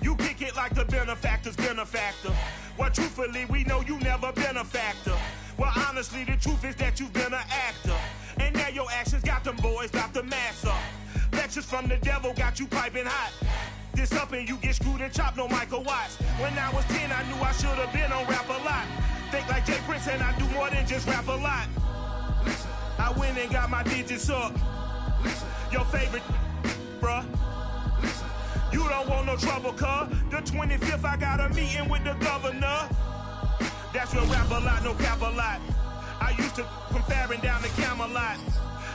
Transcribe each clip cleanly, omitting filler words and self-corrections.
You kick it like the benefactor's been a factor. Well, truthfully, we know you never been a factor. Well, honestly, the truth is that you've been an actor. And now your actions got them boys, got the mass up. Lectures from the devil got you piping hot. This up and you get screwed and chopped, no Michael Watts. When I was 10, I knew I should have been on rap a lot. Think like Jay Prince and I do more than just rap a lot. I went and got my digits up. Your favorite, bruh. You don't want no trouble, cuz. The 25th, I got a meeting with the governor. That's real rap a lot, no cap a lot. I used to from Farron down to Camelot.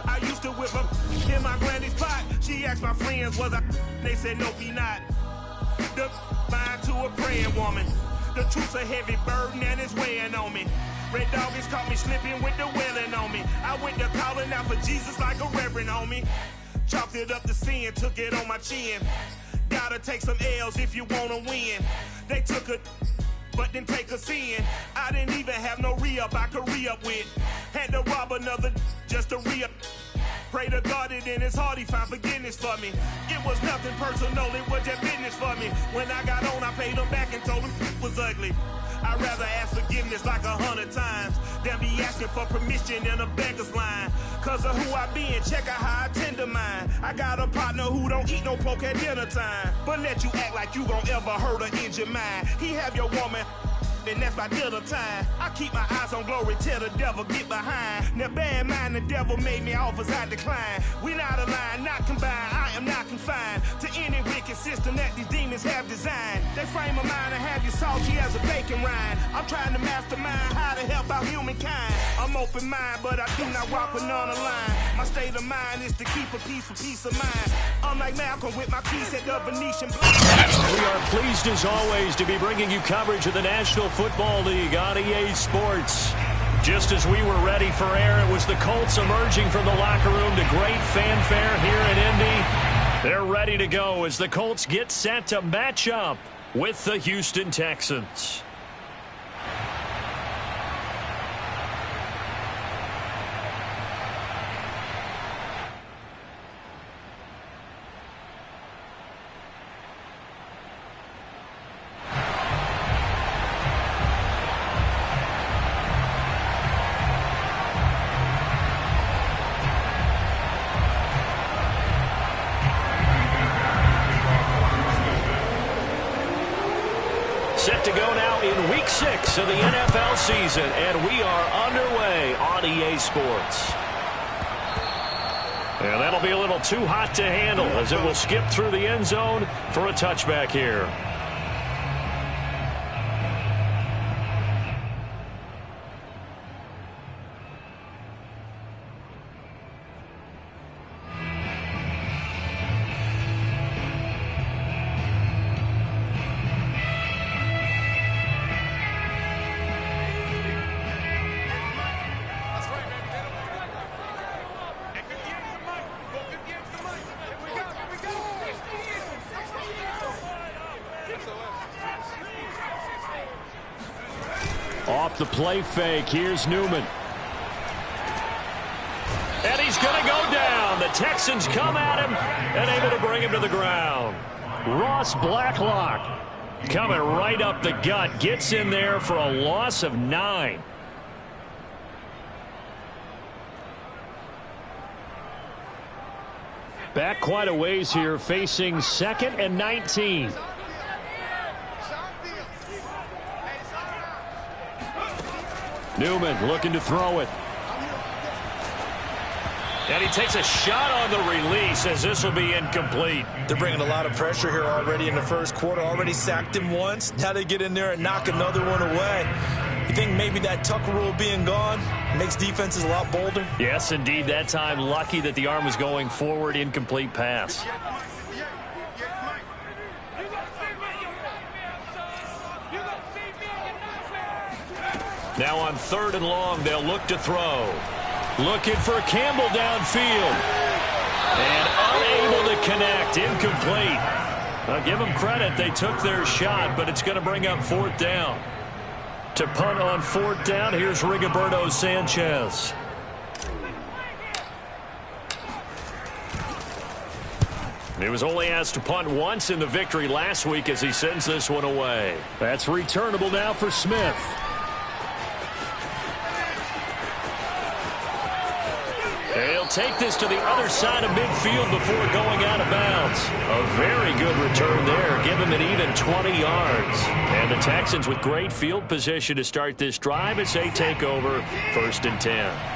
I used to whip up in my granny's pot. She asked my friends, was I? They said, nope, he not. The mind to a praying woman. The truth's a heavy burden and it's weighing on me. Red Dog has caught me slipping with the wailing on me. I went to calling out for Jesus like a reverend homie. Chalked it up to sin, took it on my chin. Gotta take some L's if you wanna win. They took a but didn't take us in. I didn't even have no re-up I could re-up with. Had to rob another just to re-up. Pray to God it in his heart he found forgiveness for me. It was nothing personal, it was just business for me. When I got on, I paid him back and told him it was ugly. I'd rather ask forgiveness like 100 times than be asking for permission in a beggar's line. Cause of who I be and check out how I tend to mine. I got a partner who don't eat no pork at dinner time, but let you act like you gon' ever hurt or injure mine. He have your woman, and that's my dinner time. I keep my eyes on glory till the devil get behind. Now bear in mind the devil made me offers I decline. We not aligned, not combined, I am not confined to any wicked system that these demons have designed. They frame a mind and have you salty as a bacon rind. I'm trying to mastermind how to help out humankind. I'm open mind, but I do not walk with none aligned. My state of mind is to keep a peace for peace of mind. Unlike Malcolm with my piece at the Venetian Blind. We are pleased as always to be bringing you coverage of the National Football League on EA Sports. Just as we were ready for air, it was the Colts emerging from the locker room to great fanfare here in Indy. They're ready to go as the Colts get set to match up with the Houston Texans. Set to go now in Week 6 of the NFL season, and we are underway on EA Sports. And that'll be a little too hot to handle as it will skip through the end zone for a touchback here. Off the play fake, here's Newman. And he's going to go down. The Texans come at him and able to bring him to the ground. Ross Blacklock coming right up the gut. Gets in there for a loss of 9. Back quite a ways here, facing 2nd and 19. Newman looking to throw it. And he takes a shot on the release as this will be incomplete. They're bringing a lot of pressure here already in the first quarter. Already sacked him once. Now they get in there and knock another one away. You think maybe that Tucker rule being gone makes defenses a lot bolder? Yes, indeed. That time lucky that the arm was going forward. Incomplete pass. Now on 3rd and long, they'll look to throw. Looking for Campbell downfield. And unable to connect. Incomplete. I'll give them credit. They took their shot, but it's going to bring up 4th down. To punt on 4th down, here's Rigoberto Sanchez. He was only asked to punt once in the victory last week as he sends this one away. That's returnable now for Smith. He'll take this to the other side of midfield before going out of bounds. A very good return there. Give him an even 20 yards. And the Texans with great field position to start this drive as they take over 1st and 10.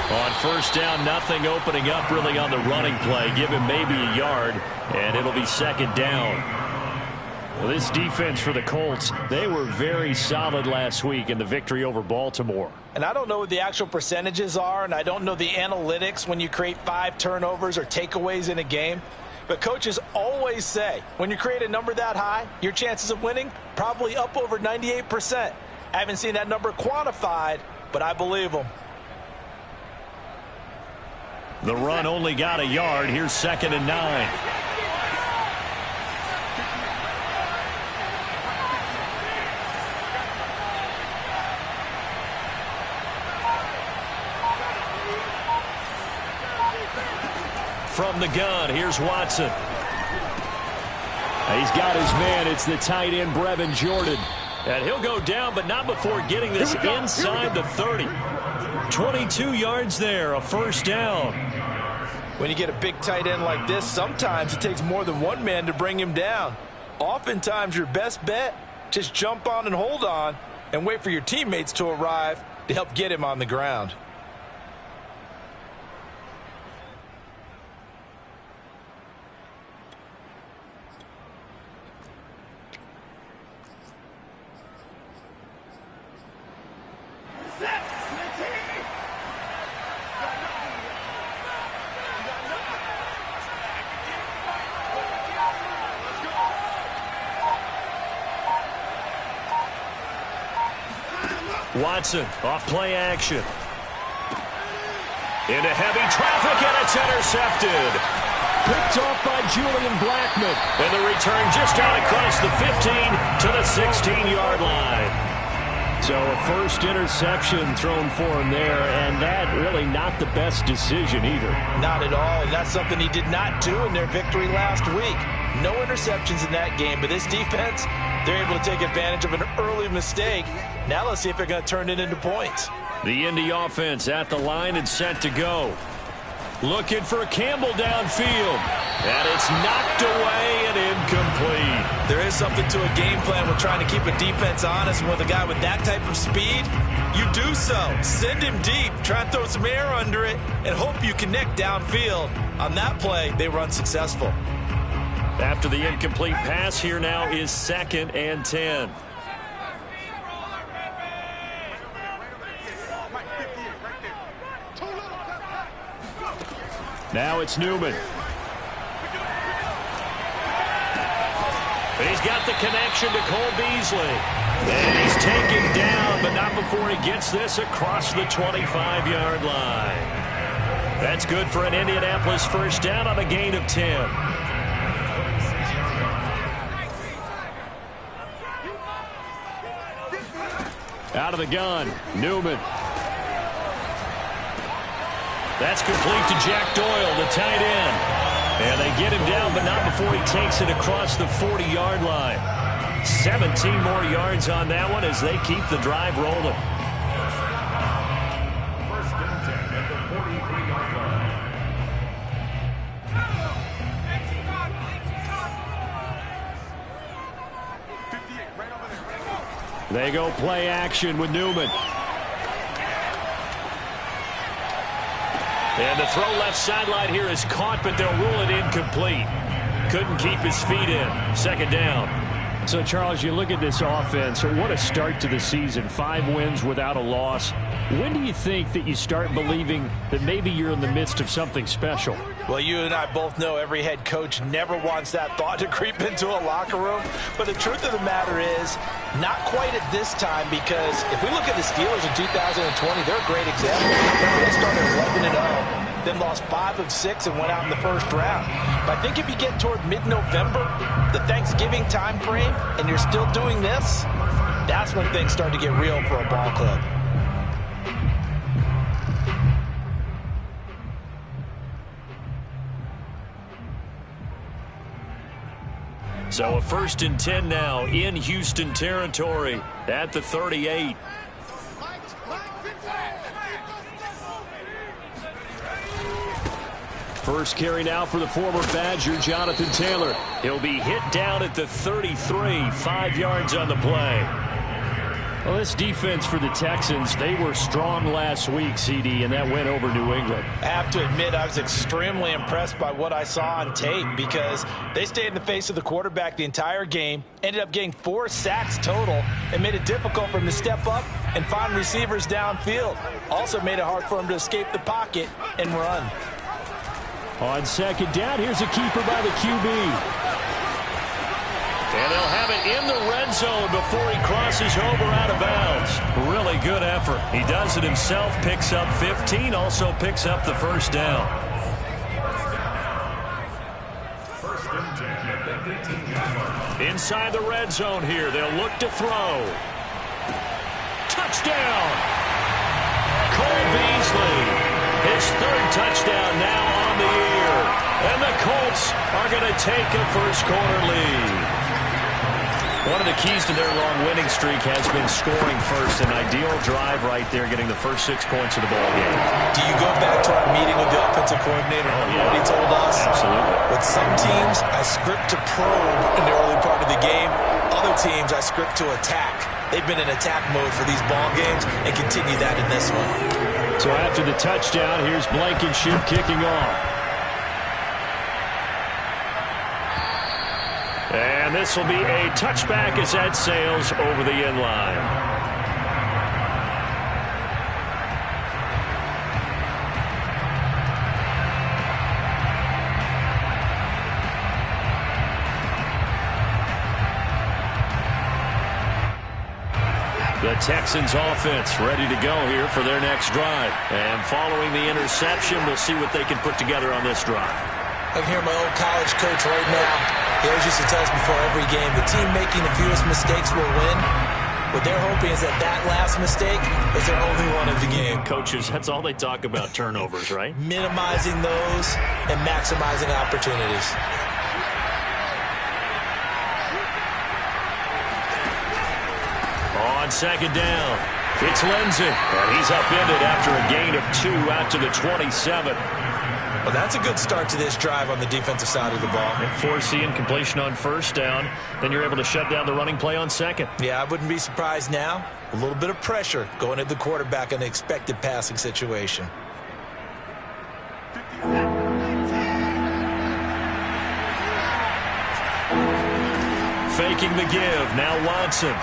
On 1st down, nothing opening up really on the running play. Give him maybe a yard, and it'll be 2nd down. Well, this defense for the Colts, they were very solid last week in the victory over Baltimore. And I don't know what the actual percentages are, and I don't know the analytics when you create 5 turnovers or takeaways in a game. But coaches always say, when you create a number that high, your chances of winning probably up over 98%. I haven't seen that number quantified, but I believe them. The run only got a yard. Here's 2nd and 9. From the gun, here's Watson. He's got his man. It's the tight end, Brevin Jordan. And he'll go down, but not before getting this inside the 30. 22 yards there, a 1st down. When you get a big tight end like this, sometimes it takes more than one man to bring him down. Oftentimes, your best bet, just jump on and hold on and wait for your teammates to arrive to help get him on the ground. Watson off play action. Into heavy traffic, and it's intercepted. Picked off by Julian Blackmon. And the return just out across the 15 to the 16-yard line. So a first interception thrown for him there, and that really not the best decision either. Not at all, and that's something he did not do in their victory last week. No interceptions in that game, but this defense, they're able to take advantage of an early mistake. Now let's see if they're going to turn it into points. The Indy offense at the line and set to go. Looking for Campbell downfield. And it's knocked away and incomplete. There is something to a game plan with trying to keep a defense honest. And with a guy with that type of speed, you do so. Send him deep. Try and throw some air under it and hope you connect downfield. On that play, they were unsuccessful. After the incomplete pass, here now is 2nd and 10. Now it's Newman. But he's got the connection to Cole Beasley. And he's taken down, but not before he gets this across the 25-yard line. That's good for an Indianapolis first down on a gain of 10. Out of the gun, Newman. That's complete to Jack Doyle, the tight end. And they get him down, but not before he takes it across the 40-yard line. 17 more yards on that one as they keep the drive rolling. First and 10 at the 43-yard line. They go play action with Newman. And the throw left sideline here is caught, but they'll rule it incomplete. Couldn't keep his feet in. 2nd down. So, Charles, you look at this offense, what a start to the season. 5 wins without a loss. When do you think that you start believing that maybe you're in the midst of something special? Well, you and I both know every head coach never wants that thought to creep into a locker room. But the truth of the matter is, not quite at this time, because if we look at the Steelers in 2020, they're a great example. They started 11-0. Then lost 5 of 6 and went out in the first round. But I think if you get toward mid-November, the Thanksgiving time frame, and you're still doing this, that's when things start to get real for a ball club. So a 1st and 10 now in Houston territory at the 38. First carry now for the former Badger, Jonathan Taylor. He'll be hit down at the 33, 5 yards on the play. Well, this defense for the Texans, they were strong last week, CD, and that went over New England. I have to admit, I was extremely impressed by what I saw on tape because they stayed in the face of the quarterback the entire game, ended up getting 4 sacks total, and made it difficult for him to step up and find receivers downfield. Also made it hard for him to escape the pocket and run. On 2nd down, here's a keeper by the QB. And they'll have it in the red zone before he crosses over out of bounds. Really good effort. He does it himself, picks up 15, also picks up the first down. Inside the red zone here, they'll look to throw. Touchdown! Cole Beasley. His 3rd touchdown now on the year. And the Colts are going to take a first-quarter lead. One of the keys to their long winning streak has been scoring first. An ideal drive right there, getting the first 6 points of the ball game. Do you go back to our meeting with the offensive coordinator and what he told us? Absolutely. With some teams, I script to probe in the early part of the game. Other teams, I script to attack. They've been in attack mode for these ball games and continue that in this one. So after the touchdown, here's Blankenship kicking off. And this will be a touchback as that sails over the end line. The Texans offense ready to go here for their next drive. And following the interception, we'll see what they can put together on this drive. I can hear my old college coach right now. He always used to tell us before every game, the team making the fewest mistakes will win. What they're hoping is that that last mistake is their only one of the game. Coaches, that's all they talk about, turnovers, right? Minimizing those and maximizing opportunities. On 2nd down, it's Lindsey. And he's upended after a gain of 2 out to the 27. Well, that's a good start to this drive on the defensive side of the ball. Forcing completion on 1st down. Then you're able to shut down the running play on 2nd. Yeah, I wouldn't be surprised now. A little bit of pressure going at the quarterback in an expected passing situation. Faking the give. Now Watson.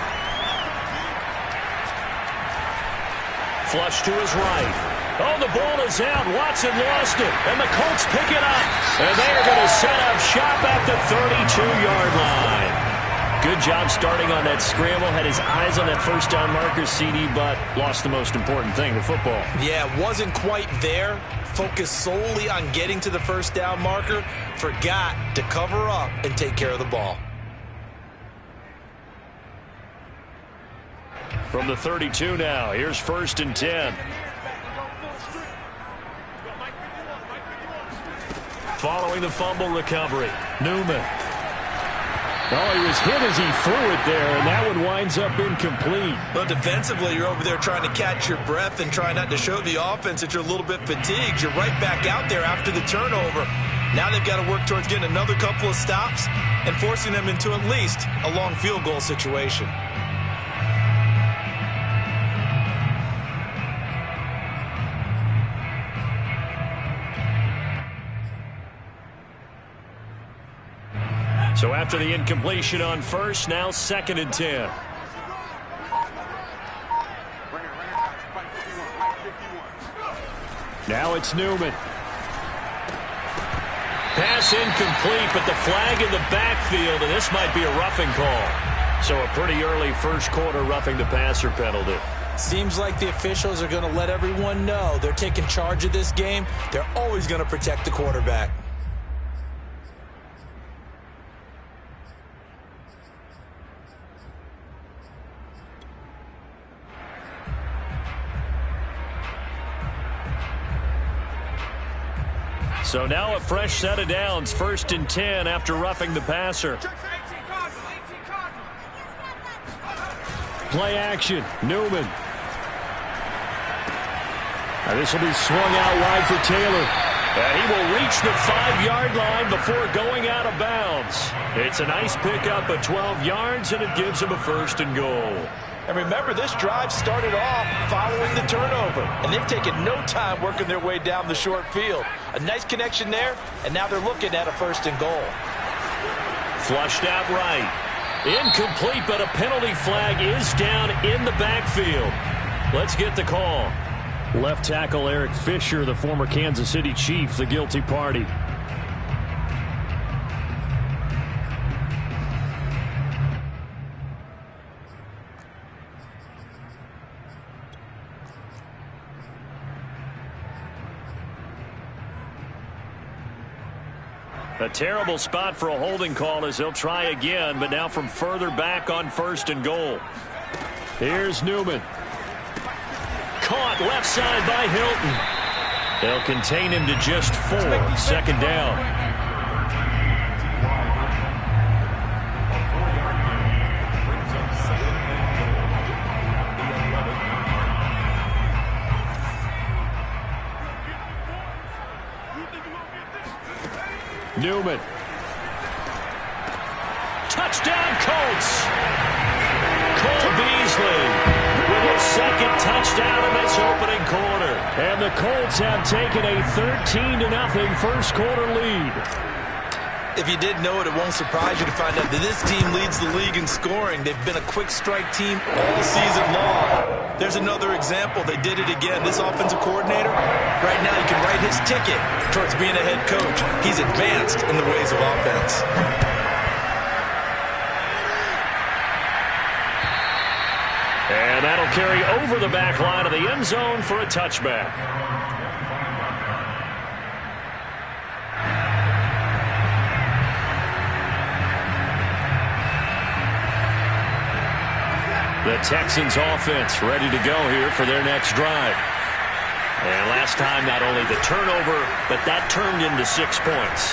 Flush to his right. Oh, the ball is out. Watson lost it. And the Colts pick it up. And they are going to set up shop at the 32-yard line. Good job starting on that scramble. Had his eyes on that 1st down marker, CD, but lost the most important thing, the football. Yeah, wasn't quite there. Focused solely on getting to the 1st down marker. Forgot to cover up and take care of the ball. From the 32 now, here's 1st and 10. Following the fumble recovery, Newman. Oh, he was hit as he threw it there, and that one winds up incomplete. But defensively, you're over there trying to catch your breath and try not to show the offense that you're a little bit fatigued. You're right back out there after the turnover. Now they've got to work towards getting another couple of stops and forcing them into at least a long field goal situation. So after the incompletion on first, now 2nd and 10. Now it's Newman. Pass incomplete, but the flag in the backfield, and this might be a roughing call. So a pretty early first quarter roughing the passer penalty. Seems like the officials are going to let everyone know they're taking charge of this game. They're always going to protect the quarterback. So now a fresh set of downs, 1st and 10 after roughing the passer. Play action, Newman. Now this will be swung out wide for Taylor. And he will reach the 5-yard line before going out of bounds. It's a nice pickup of 12 yards, and it gives him a 1st and goal. And remember, this drive started off following the turnover, and they've taken no time working their way down the short field. A nice connection there, and now they're looking at a 1st and goal. Flushed out right. Incomplete, but a penalty flag is down in the backfield. Let's get the call. Left tackle Eric Fisher, the former Kansas City Chief, the guilty party. A terrible spot for a holding call as they'll try again, but now from further back on 1st and goal. Here's Newman. Caught left side by Hilton. They'll contain him to just 4. 2nd down. Newman. Touchdown, Colts. Cole Beasley with his 2nd touchdown in this opening quarter. And the Colts have taken a 13-0 first quarter lead. If you didn't know it, it won't surprise you to find out that this team leads the league in scoring. They've been a quick strike team all season long. There's another example. They did it again. This offensive coordinator, right now he can write his ticket towards being a head coach. He's advanced in the ways of offense. And that'll carry over the back line of the end zone for a touchback. The Texans offense ready to go here for their next drive. And last time, not only the turnover, but that turned into 6 points.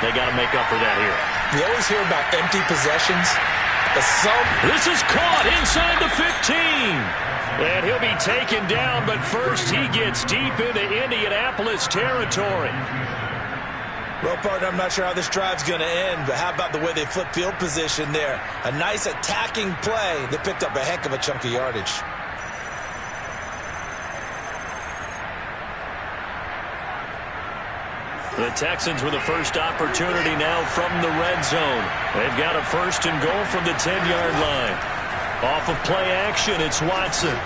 They got to make up for that here. You always hear about empty possessions. This is caught inside the 15. And he'll be taken down, but first he gets deep into Indianapolis territory. Well, partner, I'm not sure how this drive's going to end, but how about the way they flip field position there? A nice attacking play. They picked up a heck of a chunk of yardage. The Texans with the first opportunity now from the red zone. They've got a 1st and goal from the 10-yard line. Off of play action, it's Watson.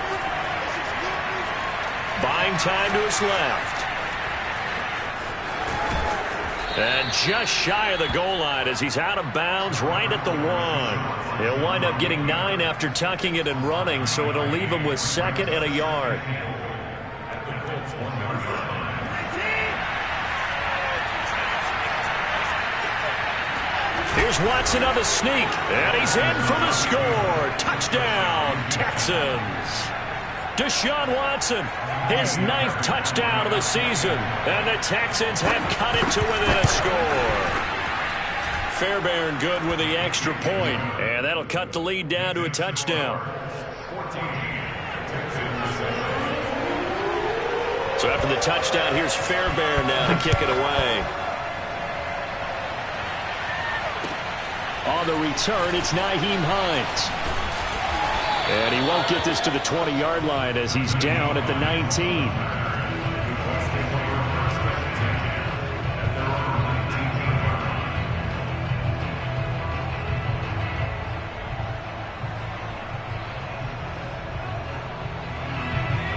Buying time to his left. And just shy of the goal line as he's out of bounds right at the 1. He'll wind up getting 9 after tucking it and running, so it'll leave him with 2nd and a yard. Here's Watson on the sneak, and he's in for the score. Touchdown, Texans. Deshaun Watson, his 9th touchdown of the season, and the Texans have cut it to within a score. Fairbairn good with the extra point, and that'll cut the lead down to a touchdown. So after the touchdown, here's Fairbairn now to kick it away. On the return, it's Nyheim Hines. And he won't get this to the 20-yard line as he's down at the 19.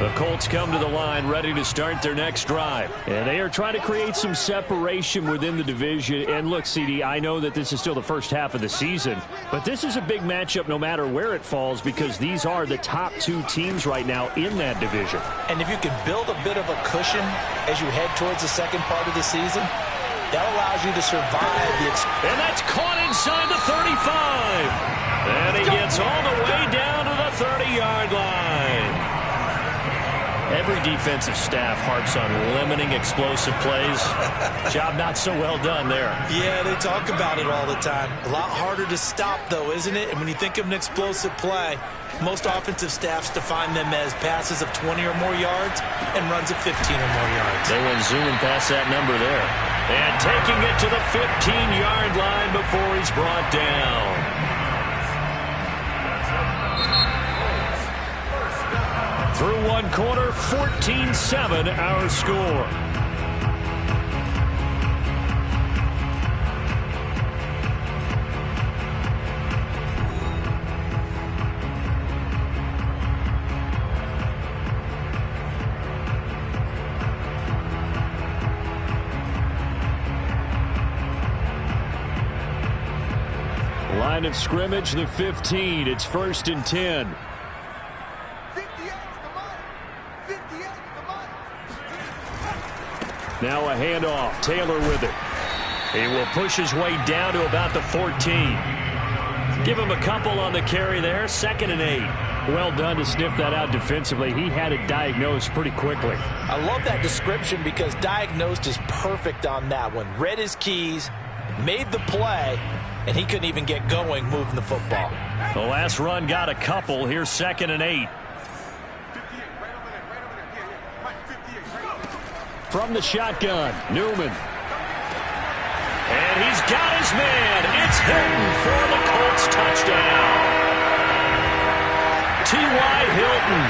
The Colts come to the line ready to start their next drive. And they are trying to create some separation within the division. And look, CD, I know that this is still the first half of the season, but this is a big matchup no matter where it falls because these are the top two teams right now in that division. And if you can build a bit of a cushion as you head towards the second part of the season, that allows you to survive the and that's caught inside the 35. And he gets all the way down to the 30-yard line. Every defensive staff harps on limiting explosive plays. Job not so well done there. Yeah, they talk about it all the time. A lot harder to stop, though, isn't it? And when you think of an explosive play, most offensive staffs define them as passes of 20 or more yards and runs of 15 or more yards. They went zooming past that number there. And taking it to the 15-yard line before he's brought down. Through one quarter, 14-7 our score. Line of scrimmage, the 15. It's 1st and 10. Now a handoff. Taylor with it. He will push his way down to about the 14. Give him a couple on the carry there. 2nd and 8. Well done to sniff that out defensively. He had it diagnosed pretty quickly. I love that description because diagnosed is perfect on that one. Read his keys, made the play, and he couldn't even get going moving the football. The last run got a couple. Here's 2nd and 8. From the shotgun, Newman. And he's got his man. It's Hilton for the Colts touchdown. T.Y. Hilton,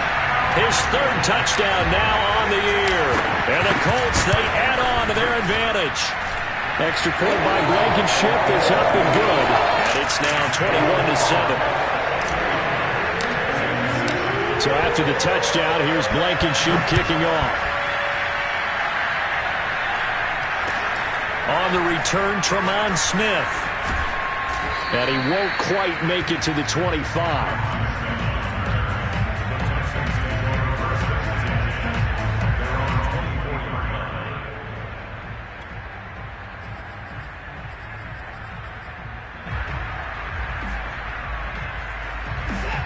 his 3rd touchdown now on the year. And the Colts, they add on to their advantage. Extra point by Blankenship is up and good. And it's now 21-7. So after the touchdown, here's Blankenship kicking off. On the return, Tremont Smith. And he won't quite make it to the 25.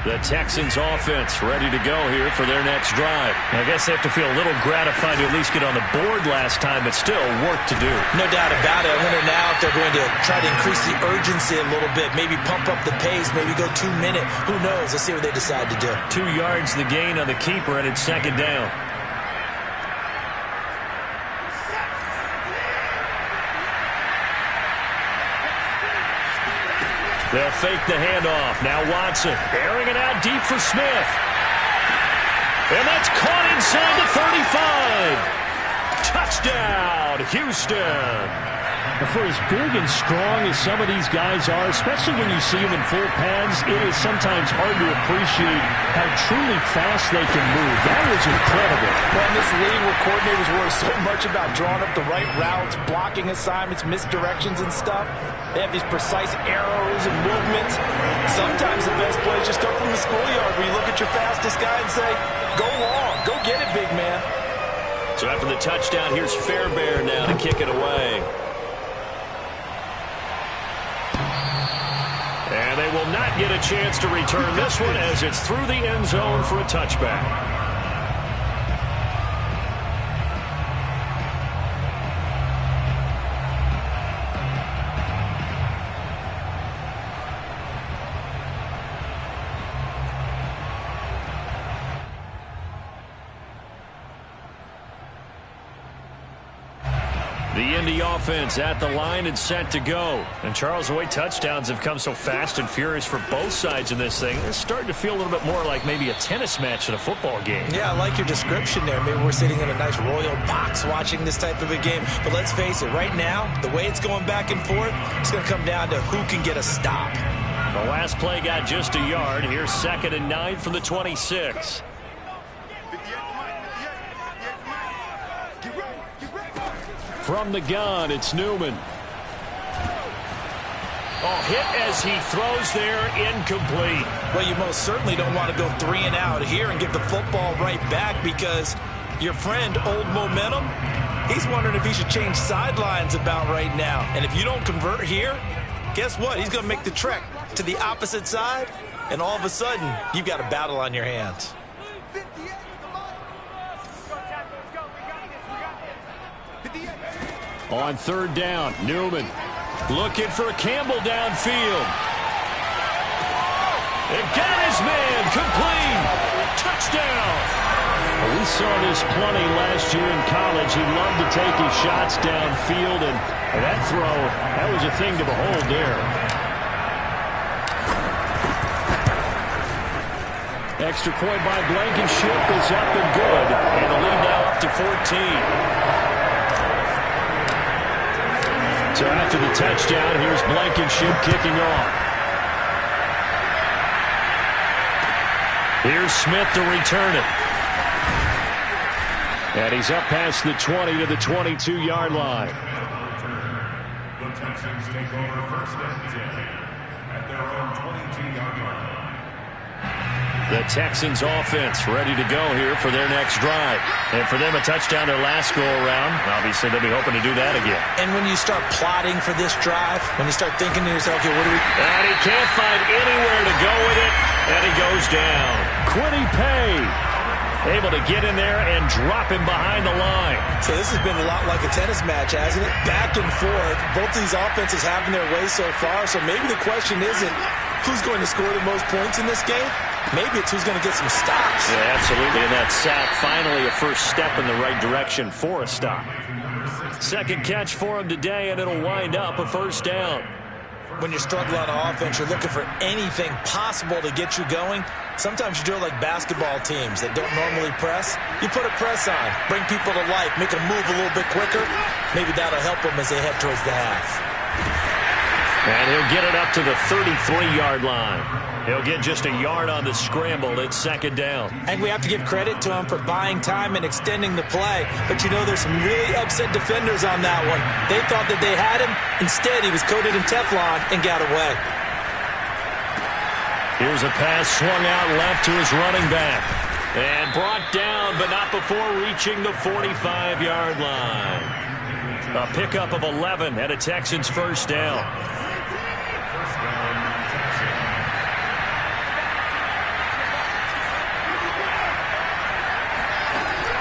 The Texans offense ready to go here for their next drive. I guess they have to feel a little gratified to at least get on the board last time, but still work to do. No doubt about it. I wonder now if they're going to try to increase the urgency a little bit, maybe pump up the pace, maybe go 2 minute. Who knows? Let's see what they decide to do. 2 yards the gain on the keeper, and it's 2nd down. They'll fake the handoff. Now Watson airing it out deep for Smith. And that's caught inside the 35. Touchdown, Houston. For as big and strong as some of these guys are, especially when you see them in full pads, it is sometimes hard to appreciate how truly fast they can move. That was incredible. Well, in this league where coordinators worry so much about drawing up the right routes, blocking assignments, misdirections and stuff, they have these precise arrows and movements. Sometimes the best plays just come from the schoolyard where you look at your fastest guy and say, go long, go get it, big man. So after the touchdown, here's Fairbairn now to kick it away. And they will not get a chance to return this one as it's through the end zone for a touchback. The Indy offense at the line and set to go. And Charles, the way touchdowns have come so fast and furious for both sides in this thing, it's starting to feel a little bit more like maybe a tennis match in a football game. Yeah, I like your description there. Maybe we're sitting in a nice royal box watching this type of a game. But let's face it, right now, the way it's going back and forth, it's going to come down to who can get a stop. The last play got just a yard. Here's 2nd and 9 from the 26. From the gun, it's Newman. Oh, hit as he throws there, incomplete. Well, you most certainly don't want to go 3 and out here and give the football right back, because your friend, Old Momentum, he's wondering if he should change sidelines about right now. And if you don't convert here, guess what? He's going to make the trek to the opposite side, and all of a sudden, you've got a battle on your hands. On 3rd down, Newman looking for Campbell downfield. And got his man, complete. Touchdown. Well, we saw this plenty last year in college. He loved to take his shots downfield, and that throw, that was a thing to behold there. Extra point by Blankenship is up and good, and the lead now up to 14. So after the touchdown, here's Blankenship kicking off. Here's Smith to return it. And he's up past the 20 to the 22-yard line. The Texans take over 1st and 10 at their own 22-yard line. The Texans offense ready to go here for their next drive. And for them, a touchdown their last go-around. Obviously, they'll be hoping to do that again. And when you start plotting for this drive, when you start thinking to yourself, okay, what do we... And he can't find anywhere to go with it, and he goes down. Quiddy Pay able to get in there and drop him behind the line. So this has been a lot like a tennis match, hasn't it? Back and forth. Both these offenses having their way so far. So maybe the question isn't who's going to score the most points in this game. Maybe it's who's going to get some stops. Yeah, absolutely. And that sack, finally a first step in the right direction for a stop. Second catch for him today, and it'll wind up a 1st down. When you're struggling on offense, you're looking for anything possible to get you going. Sometimes you do it like basketball teams that don't normally press. You put a press on, bring people to life, make them move a little bit quicker. Maybe that'll help them as they head towards the half. And he'll get it up to the 33-yard line. He'll get just a yard on the scramble. It's 2nd down. And we have to give credit to him for buying time and extending the play. But, you know, there's some really upset defenders on that one. They thought that they had him. Instead, he was coated in Teflon and got away. Here's a pass swung out left to his running back. And brought down, but not before reaching the 45-yard line. A pickup of 11 and a Texans 1st down.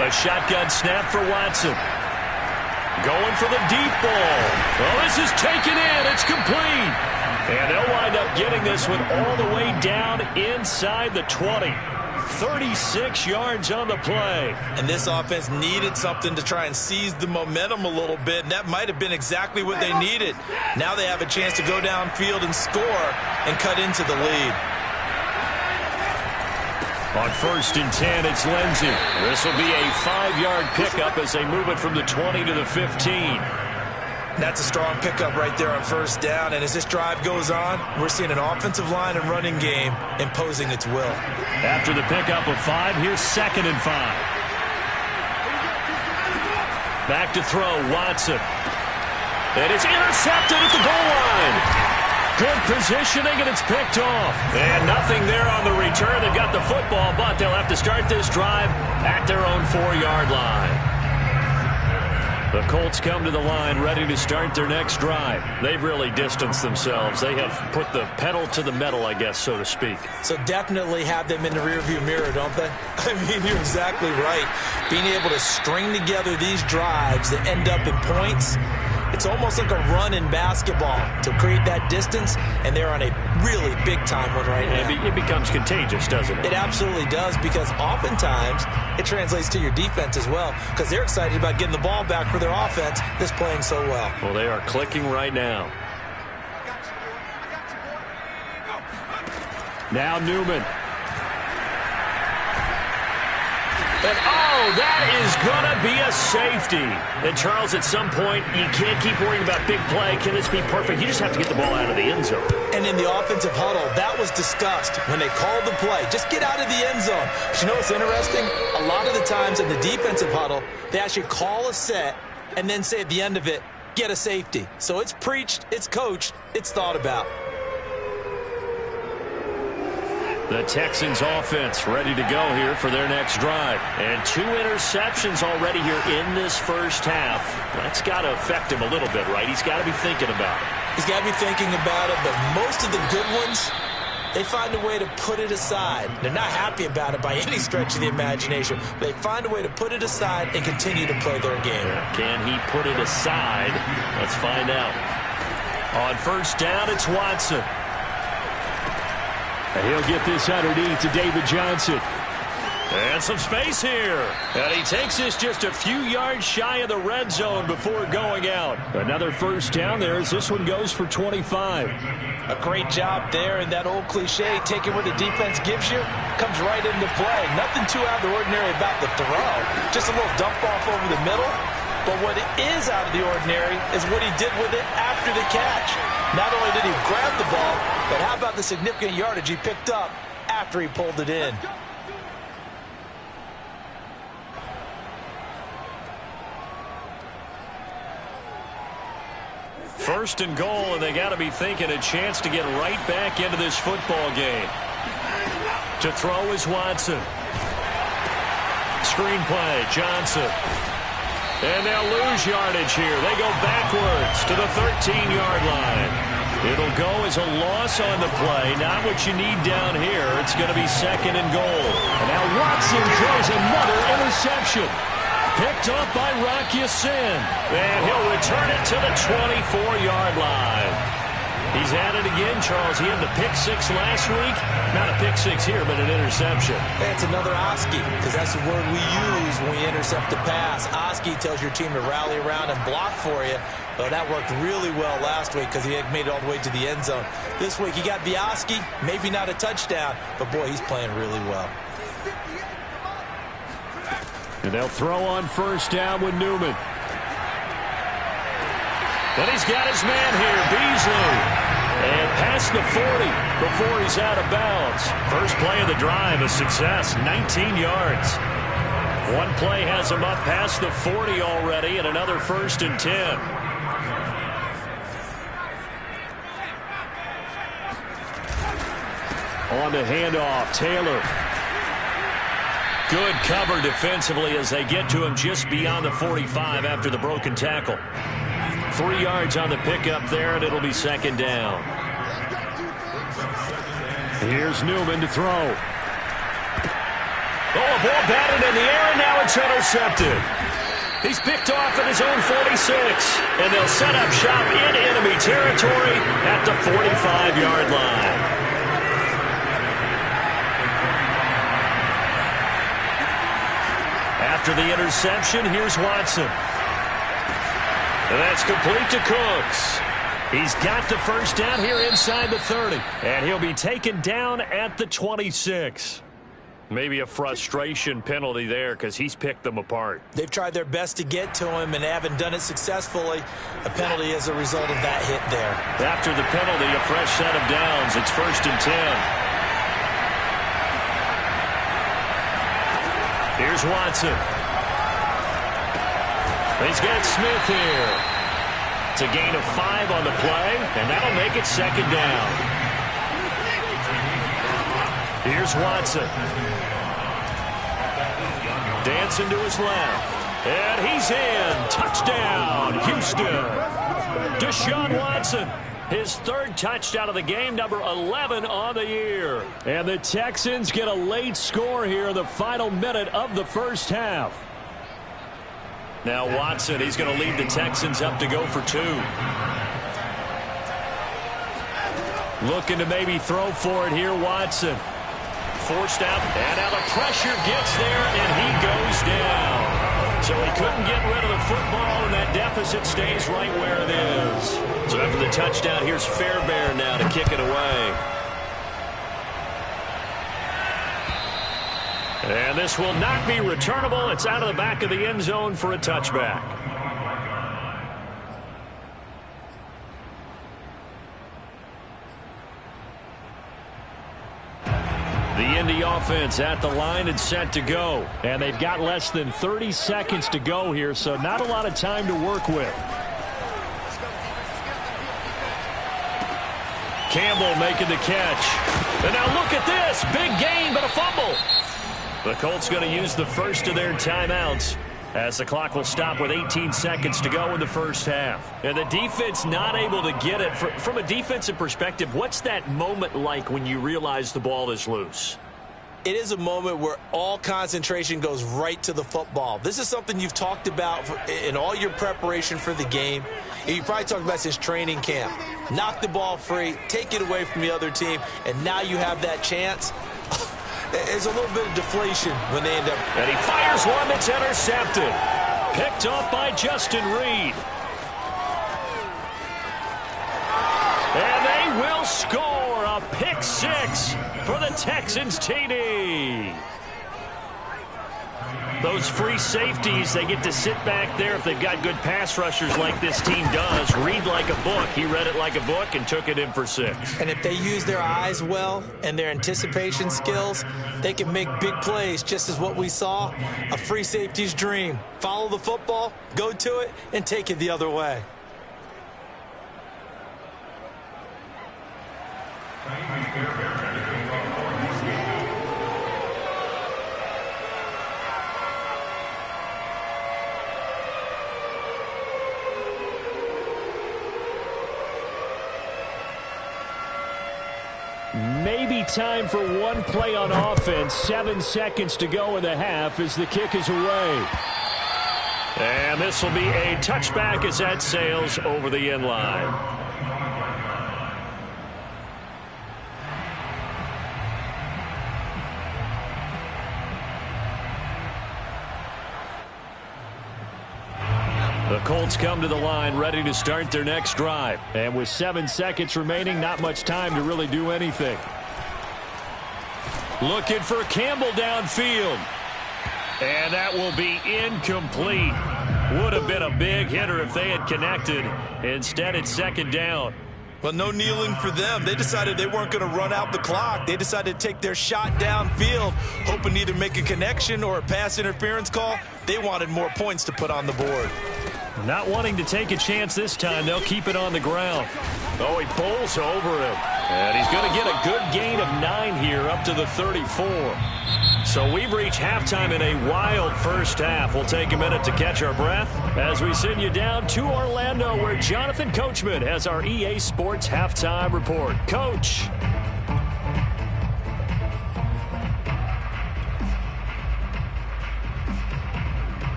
A shotgun snap for Watson. Going for the deep ball. Well, this is taken in. It's complete. And they'll wind up getting this one all the way down inside the 20. 36 yards on the play. And this offense needed something to try and seize the momentum a little bit, and that might have been exactly what they needed. Now they have a chance to go downfield and score and cut into the lead. On 1st and 10, it's Lindsey. This will be a 5-yard pickup as they move it from the 20 to the 15. That's a strong pickup right there on 1st down. And as this drive goes on, we're seeing an offensive line and running game imposing its will. After the pickup of 5, here's 2nd and 5. Back to throw, Watson. And it's intercepted at the goal line. Good positioning, and it's picked off. And nothing there on the return. They've got the football, but they'll have to start this drive at their own 4-yard line. The Colts come to the line ready to start their next drive. They've really distanced themselves. They have put the pedal to the metal, I guess, so to speak. So definitely have them in the rearview mirror, don't they? I mean, you're exactly right. Being able to string together these drives that end up in points, it's almost like a run in basketball to create that distance, and they're on a really big-time one right now. It becomes contagious, doesn't it? It absolutely does, because oftentimes it translates to your defense as well, because they're excited about getting the ball back for their offense that's playing so well. Well, they are clicking right now. Now Newman. And, oh, that is going to be a safety. And, Charles, at some point, you can't keep worrying about big play. Can this be perfect? You just have to get the ball out of the end zone. And in the offensive huddle, that was discussed when they called the play. Just get out of the end zone. But you know what's interesting? A lot of the times in the defensive huddle, they actually call a set and then say at the end of it, get a safety. So it's preached, it's coached, it's thought about. The Texans offense ready to go here for their next drive. And 2 interceptions already here in this first half. That's got to affect him a little bit, right? He's got to be thinking about it. He's got to be thinking about it, but most of the good ones, they find a way to put it aside. They're not happy about it by any stretch of the imagination. But they find a way to put it aside and continue to play their game. Can he put it aside? Let's find out. On first down, it's Watson. And he'll get this underneath to David Johnson. And some space here. And he takes this just a few yards shy of the red zone before going out. Another first down there as this one goes for 25. A great job there, and that old cliche, taking what the defense gives you, comes right into play. Nothing too out of the ordinary about the throw. Just a little dump off over the middle. But what is out of the ordinary is what he did with it after the catch. Not only did he grab the ball, but how about the significant yardage he picked up after he pulled it in. First and goal, and they got to be thinking a chance to get right back into this football game. To throw is Watson. Screen play, Johnson. And they'll lose yardage here. They go backwards to the 13-yard line. It'll go as a loss on the play. Not what you need down here. It's going to be second and goal. And now Watson throws another interception. Picked up by Rock Ya-Sin. And he'll return it to the 24-yard line. He's at it again, Charles. He had the pick six last week. Not a pick six here, but an interception. That's another Oski, because that's the word we use when we intercept a pass. Oski tells your team to rally around and block for you. But that worked really well last week because he had made it all the way to the end zone. This week he got the Oski, maybe not a touchdown, but boy, he's playing really well. And they'll throw on first down with Newman. But he's got his man here, Beasley. And past the 40 before he's out of bounds. First play of the drive, a success, 19 yards. One play has him up past the 40 already, and another first and 10. On the handoff, Taylor. Good cover defensively as they get to him just beyond the 45 after the broken tackle. 3 yards on the pickup there, and it'll be second down. Here's Newman to throw. Oh, a ball batted in the air, and now it's intercepted. He's picked off at his own 46, and they'll set up shop in enemy territory at the 45-yard line. After the interception, here's Watson. And that's complete to Cooks. He's got the first down here inside the 30. And he'll be taken down at the 26. Maybe a frustration penalty there because he's picked them apart. They've tried their best to get to him and haven't done it successfully. A penalty as a result of that hit there. After the penalty, a fresh set of downs. It's first and 10. Here's Watson. He's got Smith here. It's a gain of 5 on the play, and that'll make it second down. Here's Watson. Dancing to his left. And he's in. Touchdown, Houston. Deshaun Watson. His third touchdown of the game, number 11 on the year. And the Texans get a late score here in the final minute of the first half. Now Watson, he's going to lead the Texans up to go for 2. Looking to maybe throw for it here, Watson. Forced out, and now the pressure gets there, and he goes down. So he couldn't get rid of the football, and that deficit stays right where it is. So after the touchdown, here's Fairbairn now to kick it away. And this will not be returnable. It's out of the back of the end zone for a touchback. The Indy offense at the line and set to go. And they've got less than 30 seconds to go here, so not a lot of time to work with. Campbell making the catch. And now look at this. Big gain, but a fumble. The Colts going to use the first of their timeouts as the clock will stop with 18 seconds to go in the first half. And the defense not able to get it. From a defensive perspective, what's that moment like when you realize the ball is loose? It is a moment where all concentration goes right to the football. This is something you've talked about in all your preparation for the game. And you probably talked about since training camp. Knock the ball free, take it away from the other team, and now you have that chance. There's a little bit of deflation when they end up. And he fires one that's intercepted. Picked off by Justin Reed. And they will score a pick six for the Texans TD. Those free safeties, they get to sit back there if they've got good pass rushers like this team does. Read like a book. He read it like a book and took it in for 6. And if they use their eyes well and their anticipation skills, they can make big plays, just as what we saw. A free safety's dream. Follow the football, go to it, and take it the other way. Maybe time for one play on offense. 7 seconds to go in the half as the kick is away. And this will be a touchback as that sails over the end line. The Colts come to the line ready to start their next drive. And with 7 seconds remaining, not much time to really do anything. Looking for Campbell downfield. And that will be incomplete. Would have been a big hitter if they had connected. Instead, it's second down. Well, no kneeling for them. They decided they weren't going to run out the clock. They decided to take their shot downfield, hoping to either make a connection or a pass interference call. They wanted more points to put on the board. Not wanting to take a chance this time. They'll keep it on the ground. Oh, he bowls over him. And he's going to get a good gain of 9 here up to the 34. So we've reached halftime in a wild first half. We'll take a minute to catch our breath as we send you down to Orlando, where Jonathan Coachman has our EA Sports Halftime Report. Coach.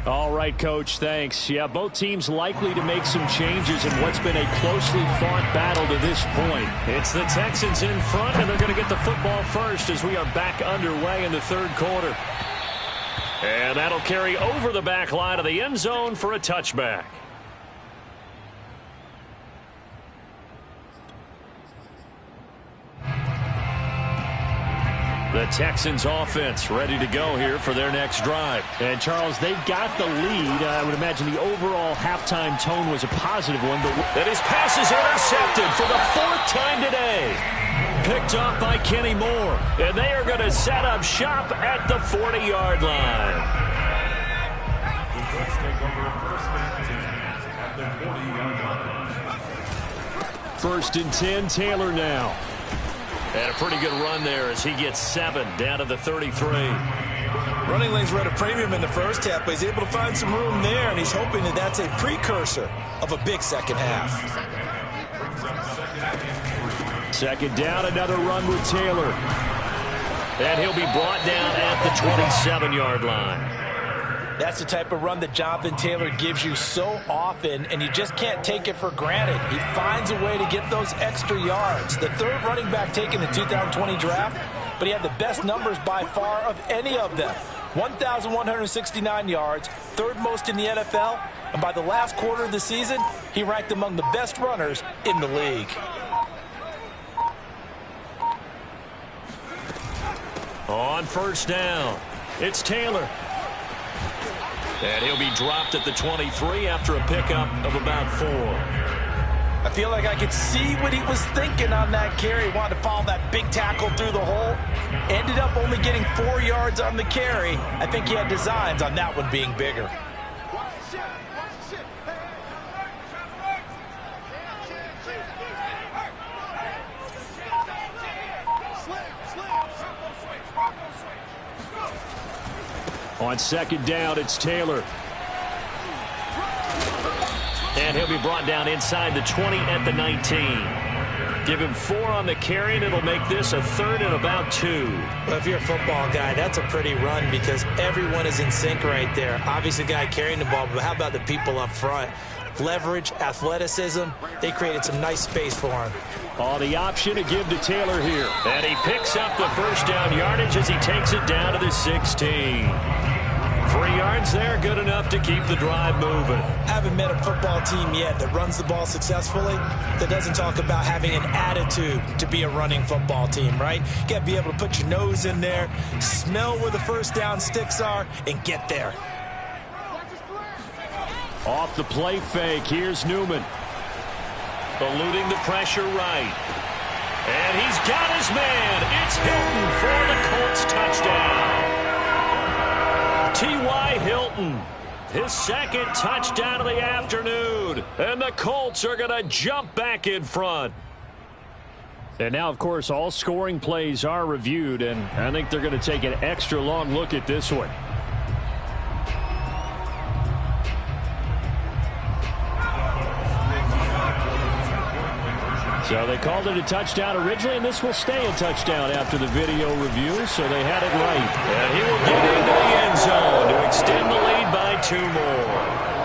All right, Coach, thanks. Yeah, both teams likely to make some changes in what's been a closely fought battle to this point. It's the Texans in front, and they're going to get the football first as we are back underway in the third quarter. And that'll carry over the back line of the end zone for a touchback. The Texans offense ready to go here for their next drive. And, Charles, they've got the lead. I would imagine the overall halftime tone was a positive one. But that his pass is intercepted for the 4th time today. Picked off by Kenny Moore. And they are going to set up shop at the 40-yard line. First and 10, Taylor now. And a pretty good run there as he gets 7 down to the 33. Running lanes were at a premium in the first half, but he's able to find some room there, and he's hoping that that's a precursor of a big second half. Second down, another run with Taylor. And he'll be brought down at the 27-yard line. That's the type of run that Jonathan Taylor gives you so often, and you just can't take it for granted. He finds a way to get those extra yards. The 3rd running back taken the 2020 draft, but he had the best numbers by far of any of them. 1,169 yards, 3rd most in the NFL, and by the last quarter of the season, he ranked among the best runners in the league. On first down, it's Taylor. And he'll be dropped at the 23 after a pickup of about 4. I feel like I could see what he was thinking on that carry. Wanted to follow that big tackle through the hole. Ended up only getting 4 yards on the carry. I think he had designs on that one being bigger. On second down, it's Taylor. And he'll be brought down inside the 20 at the 19. Give him 4 on the carry, and it'll make this a 3rd and about 2. Well, if you're a football guy, that's a pretty run because everyone is in sync right there. Obviously, the guy carrying the ball, but how about the people up front? Leverage, athleticism, they created some nice space for him. Oh, the option to give to Taylor here. And he picks up the first down yardage as he takes it down to the 16. 3 yards there, good enough to keep the drive moving. Haven't met a football team yet that runs the ball successfully, that doesn't talk about having an attitude to be a running football team, right? You got to be able to put your nose in there, smell where the first down sticks are, and get there. Off the play fake, here's Newman. Eluding the pressure right. And he's got his man. It's Hilton for the Colts touchdown. T.Y. Hilton, his second touchdown of the afternoon. And the Colts are going to jump back in front. And now, of course, all scoring plays are reviewed, and I think they're going to take an extra long look at this one. So they called it a touchdown originally, and this will stay a touchdown after the video review, so they had it right. And he will get into the end zone to extend the lead by 2 more.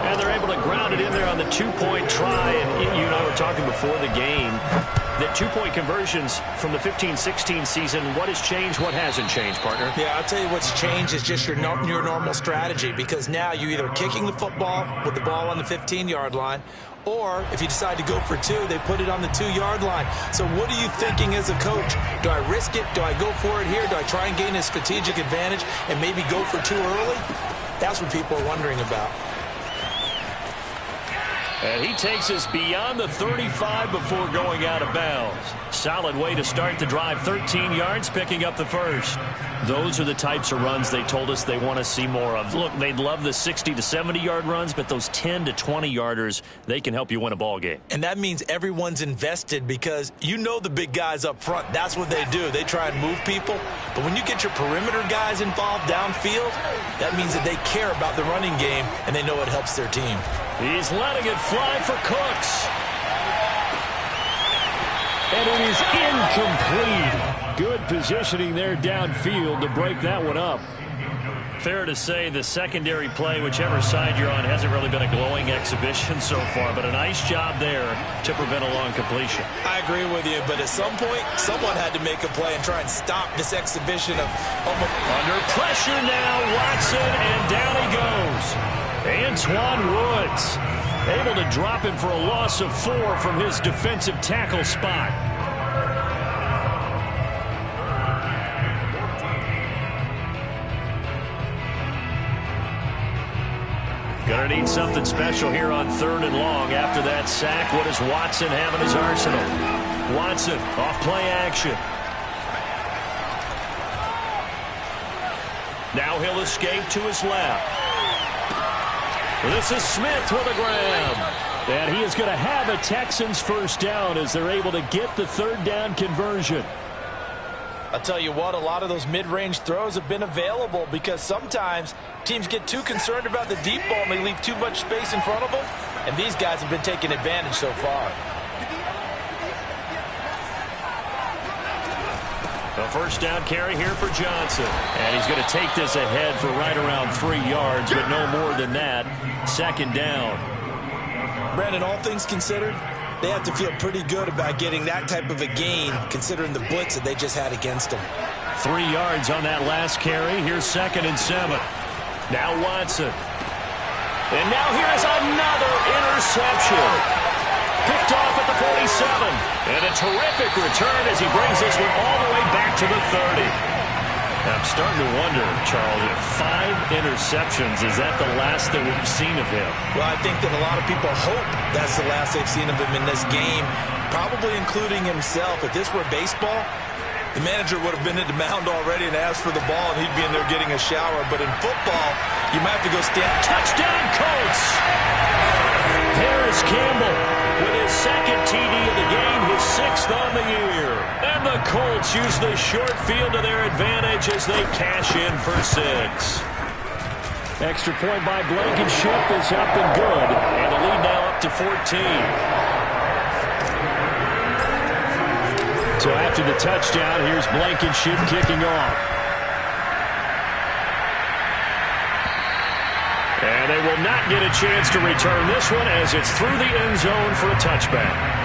And they're able to ground it in there on the 2-point try. And you and I were talking before the game that 2-point conversions from the 15-16 season, what has changed, what hasn't changed, partner? Yeah, I'll tell you what's changed is just your normal strategy, because now you're either kicking the football with the ball on the 15-yard line, or if you decide to go for 2, they put it on the 2-yard line. So what are you thinking as a coach? Do I risk it? Do I go for it here? Do I try and gain a strategic advantage and maybe go for 2 early? That's what people are wondering about. And he takes us beyond the 35 before going out of bounds. Solid way to start the drive. 13 yards, picking up the first. Those are the types of runs they told us they want to see more of. Look, they'd love the 60 to 70-yard runs, but those 10 to 20-yarders, they can help you win a ball game. And that means everyone's invested, because you know the big guys up front, that's what they do. They try and move people. But when you get your perimeter guys involved downfield, that means that they care about the running game, and they know it helps their team. He's letting it fly for Cooks. And it is incomplete. Good positioning there downfield to break that one up. Fair to say the secondary play, whichever side you're on, hasn't really been a glowing exhibition so far, but a nice job there to prevent a long completion. I agree with you, but at some point, someone had to make a play and try and stop this exhibition of almost... Under pressure now, Watson, and down he goes. Antoine Woods able to drop him for a loss of 4 from his defensive tackle spot. Gonna need something special here on 3rd and long. After that sack, what does Watson have in his arsenal? Watson off play action. Now he'll escape to his left. This is Smith with a grab. And he is going to have a Texans first down as they're able to get the 3rd down conversion. I'll tell you what, a lot of those mid-range throws have been available, because sometimes teams get too concerned about the deep ball and they leave too much space in front of them. And these guys have been taking advantage so far. A first down carry here for Johnson. And he's going to take this ahead for right around 3 yards, but no more than that. 2nd down. Brandon, all things considered, they have to feel pretty good about getting that type of a gain, considering the blitz that they just had against them. 3 yards on that last carry. Here's 2nd and 7. Now Watson. And now here's another interception. Picked off at the 47. And a terrific return as he brings this one all the way back to the 30. I'm starting to wonder, Charles, if 5 interceptions, is that the last that we've seen of him? Well, I think that a lot of people hope that's the last they've seen of him in this game, probably including himself. If this were baseball, the manager would have been at the mound already and asked for the ball, and he'd be in there getting a shower. But in football, you might have to go stand. Touchdown, Colts! Paris Campbell with his second TD of the game, his 6th on the year. And the Colts use the short field to their advantage as they cash in for 6. Extra point by Blankenship is up and good. And the lead now up to 14. So after the touchdown, here's Blankenship kicking off. And they will not get a chance to return this one as it's through the end zone for a touchback.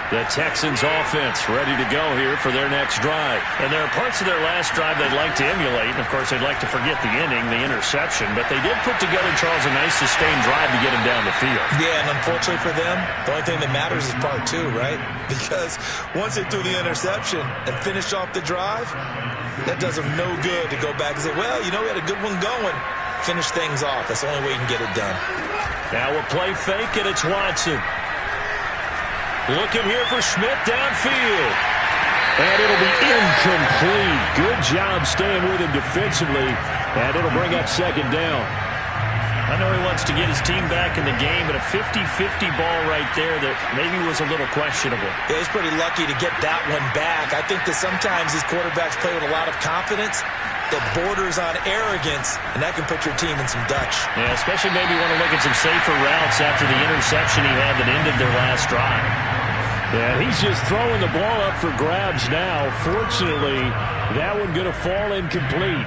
The Texans offense ready to go here for their next drive. And there are parts of their last drive they'd like to emulate. And, of course, they'd like to forget the inning, the interception. But they did put together, Charles, a nice sustained drive to get him down the field. Yeah, and unfortunately for them, the only thing that matters is part 2, right? Because once they threw the interception and finished off the drive, that does them no good to go back and say, well, you know, we had a good one going. Finish things off. That's the only way you can get it done. Now we'll play fake, and it's Watson. Looking here for Smith downfield. And it'll be incomplete. Good job staying with him defensively. And it'll bring up 2nd down. I know he wants to get his team back in the game, but a 50-50 ball right there that maybe was a little questionable. Yeah, he's pretty lucky to get that one back. I think that sometimes these quarterbacks play with a lot of confidence that borders on arrogance, and that can put your team in some Dutch. Yeah, especially maybe want to look at some safer routes after the interception he had that ended their last drive. Yeah, he's just throwing the ball up for grabs now. Fortunately, that one going to fall incomplete.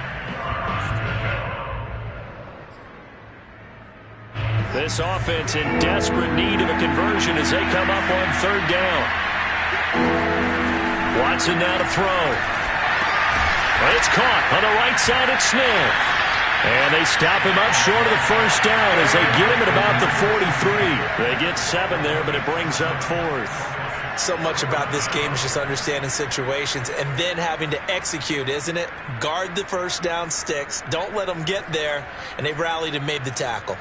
This offense in desperate need of a conversion as they come up on 3rd down. Watson now to throw. It's caught on the right side at Smith. And they stop him up short of the 1st down as they get him at about the 43. They get 7 there, but it brings up 4th. So much about this game is just understanding situations and then having to execute, isn't it? Guard the 1st down sticks. Don't let them get there. And they rallied and made the tackle.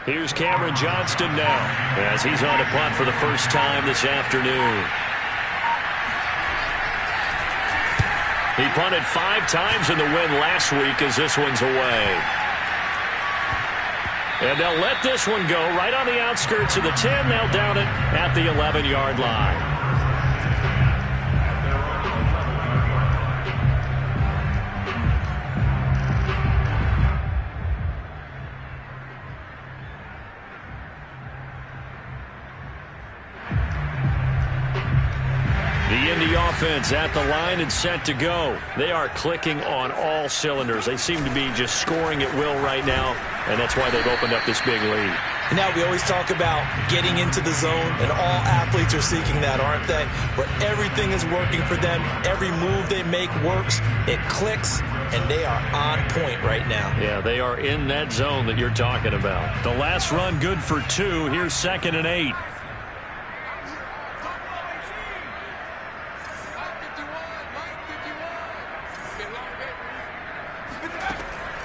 Here's Cameron Johnston now as he's on to punt for the first time this afternoon. He punted 5 times in the win last week as this one's away. And they'll let this one go right on the outskirts of the 10. They'll down it at the 11-yard line. The Indy offense at the line and set to go. They are clicking on all cylinders. They seem to be just scoring at will right now, and that's why they've opened up this big lead. And now we always talk about getting into the zone, and all athletes are seeking that, aren't they? Where everything is working for them. Every move they make works. It clicks, and they are on point right now. Yeah, they are in that zone that you're talking about. The last run good for 2. Here's 2nd and 8.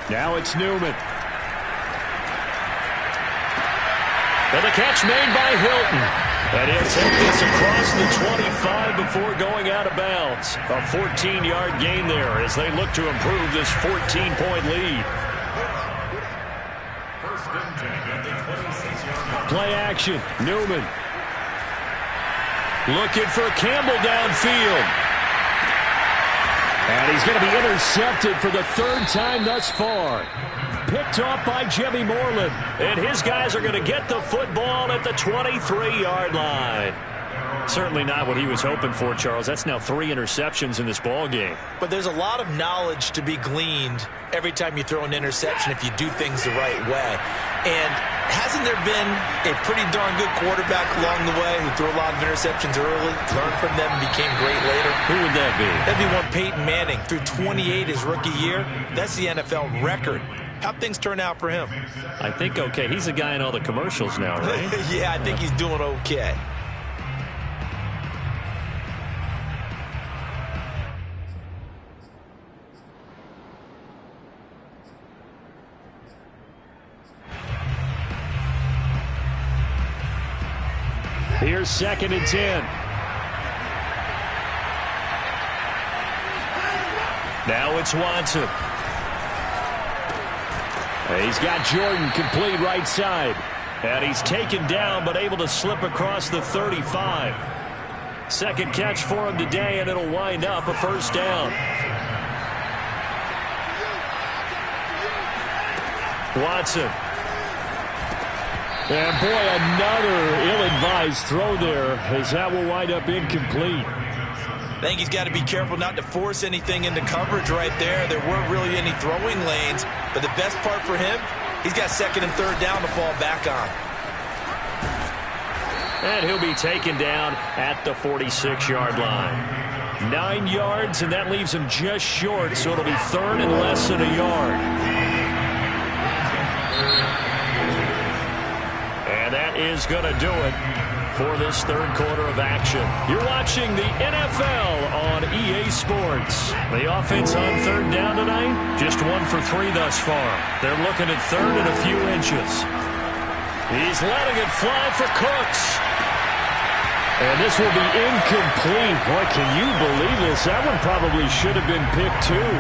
Now it's Newman. And the catch made by Hilton. And he'll take this across the 25 before going out of bounds. A 14-yard gain there as they look to improve this 14-point lead. Play action. Newman. Looking for Campbell downfield. And he's going to be intercepted for the 3rd time thus far. Picked off by Jimmy Moreland. And his guys are going to get the football at the 23-yard line. Certainly not what he was hoping for, Charles. That's now 3 interceptions in this ball game. But there's a lot of knowledge to be gleaned every time you throw an interception if you do things the right way. And hasn't there been a pretty darn good quarterback along the way who threw a lot of interceptions early, learned from them, and became great later? Who would that be? That'd be one Peyton Manning. Threw 28 his rookie year. That's the NFL record. How'd things turn out for him? I think okay. He's a guy in all the commercials now, right? Yeah, I think he's doing okay. Here's 2nd and 10. Now it's Watson. He's got Jordan complete right side. And he's taken down but able to slip across the 35. Second catch for him today, and it'll wind up a first down. Watson. And boy, another ill-advised throw there, as that will wind up incomplete. I think he's got to be careful not to force anything into coverage right there. There weren't really any throwing lanes, but the best part for him, he's got 2nd and 3rd down to fall back on. And he'll be taken down at the 46-yard line. 9 yards, and that leaves him just short, so it'll be 3rd and less than a yard. And that is going to do it for this 3rd quarter of action. You're watching the NFL on EA Sports. The offense on 3rd down tonight, just 1 for 3 thus far. They're looking at 3rd and a few inches. He's letting it fly for Cooks. And this will be incomplete. Boy, can you believe this? That one probably should have been picked too.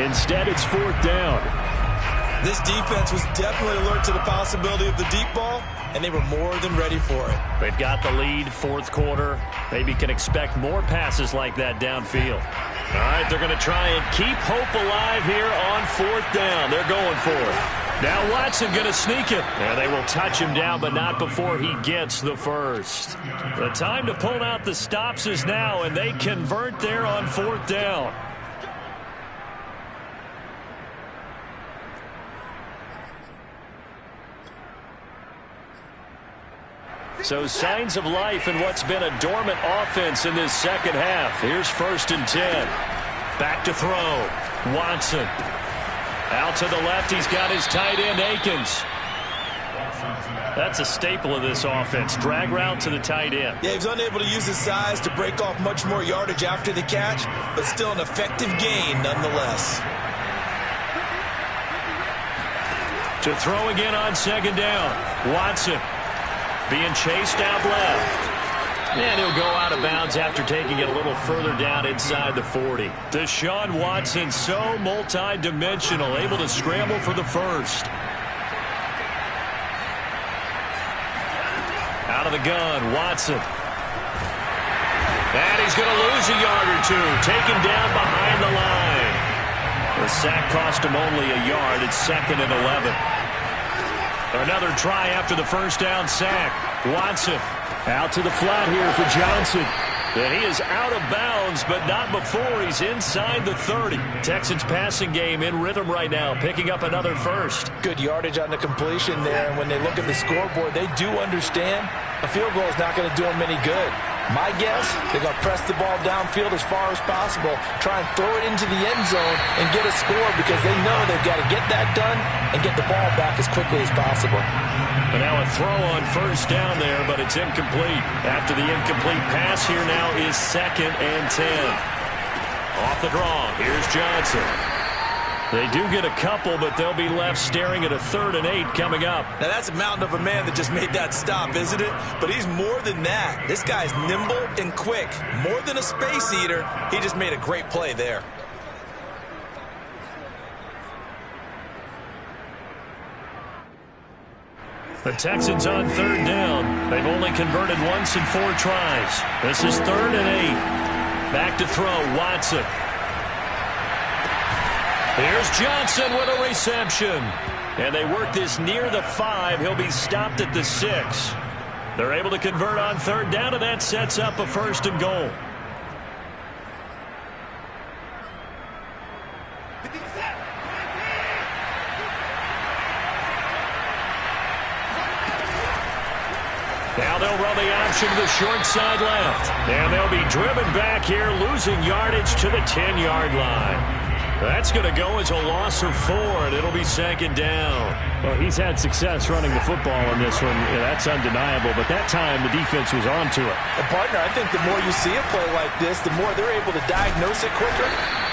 Instead, it's 4th down. This defense was definitely alert to the possibility of the deep ball, and they were more than ready for it. They've got the lead, 4th quarter. Maybe can expect more passes like that downfield. All right, they're going to try and keep hope alive here on 4th down. They're going for it. Now Watson going to sneak it. And they will touch him down, but not before he gets the first. The time to pull out the stops is now, and they convert there on 4th down. So signs of life in what's been a dormant offense in this second half. Here's 1st and 10. Back to throw. Watson. Out to the left, he's got his tight end, Akins. That's a staple of this offense. Drag route to the tight end. Yeah, he was unable to use his size to break off much more yardage after the catch, but still an effective gain nonetheless. To throw again on 2nd down. Watson. Being chased out left. And he'll go out of bounds after taking it a little further down inside the 40. Deshaun Watson, so multi-dimensional, able to scramble for the first. Out of the gun, Watson. And he's going to lose a yard or two. Taken down behind the line. The sack cost him only a yard. It's 2nd and 11. Another try after the first down sack. Watson out to the flat here for Johnson. And he is out of bounds, but not before he's inside the 30. Texans passing game in rhythm right now, picking up another first. Good yardage on the completion there. And when they look at the scoreboard, they do understand a field goal is not going to do them any good. My guess, they're going to press the ball downfield as far as possible, try and throw it into the end zone and get a score because they know they've got to get that done and get the ball back as quickly as possible. And now a throw on first down there, but it's incomplete. After the incomplete pass, here now is 2nd and 10. Off the draw, here's Johnson. They do get a couple, but they'll be left staring at a 3rd and 8 coming up. Now, that's a mountain of a man that just made that stop, isn't it? But he's more than that. This guy's nimble and quick. More than a space eater, he just made a great play there. The Texans on 3rd down. They've only converted once in 4 tries. This is 3rd and 8. Back to throw, Watson. Here's Johnson with a reception. And they work this near the 5. He'll be stopped at the 6. They're able to convert on 3rd down, and that sets up a 1st and goal. they'll run the option to the short side left. And they'll be driven back here, losing yardage to the 10-yard line. That's going to go as a loss of 4, and it'll be 2nd down. Well, he's had success running the football in this one. Yeah, that's undeniable, but that time the defense was on to it. And partner, I think the more you see a play like this, the more they're able to diagnose it quicker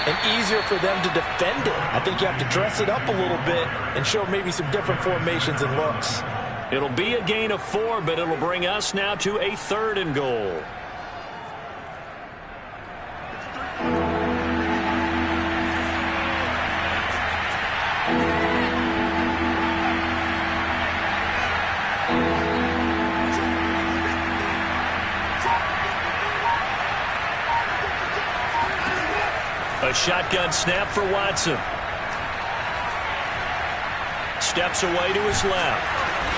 and easier for them to defend it. I think you have to dress it up a little bit and show maybe some different formations and looks. It'll be a gain of 4, but it'll bring us now to a 3rd and goal. A shotgun snap for Watson. Steps away to his left.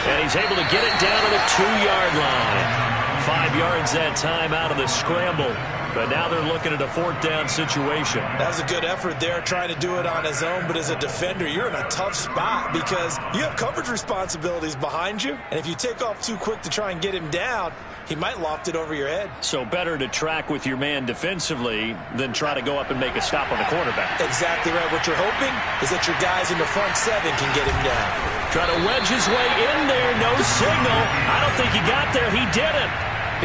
And he's able to get it down to the 2-yard line. 5 yards that time out of the scramble. But now they're looking at a 4th down situation. That was a good effort there, trying to do it on his own. But as a defender, you're in a tough spot because you have coverage responsibilities behind you. And if you take off too quick to try and get him down, he might loft it over your head. So better to track with your man defensively than try to go up and make a stop on the quarterback. Exactly right. What you're hoping is that your guys in the front 7 can get him down. Try to wedge his way in there. No signal. I don't think he got there. He didn't.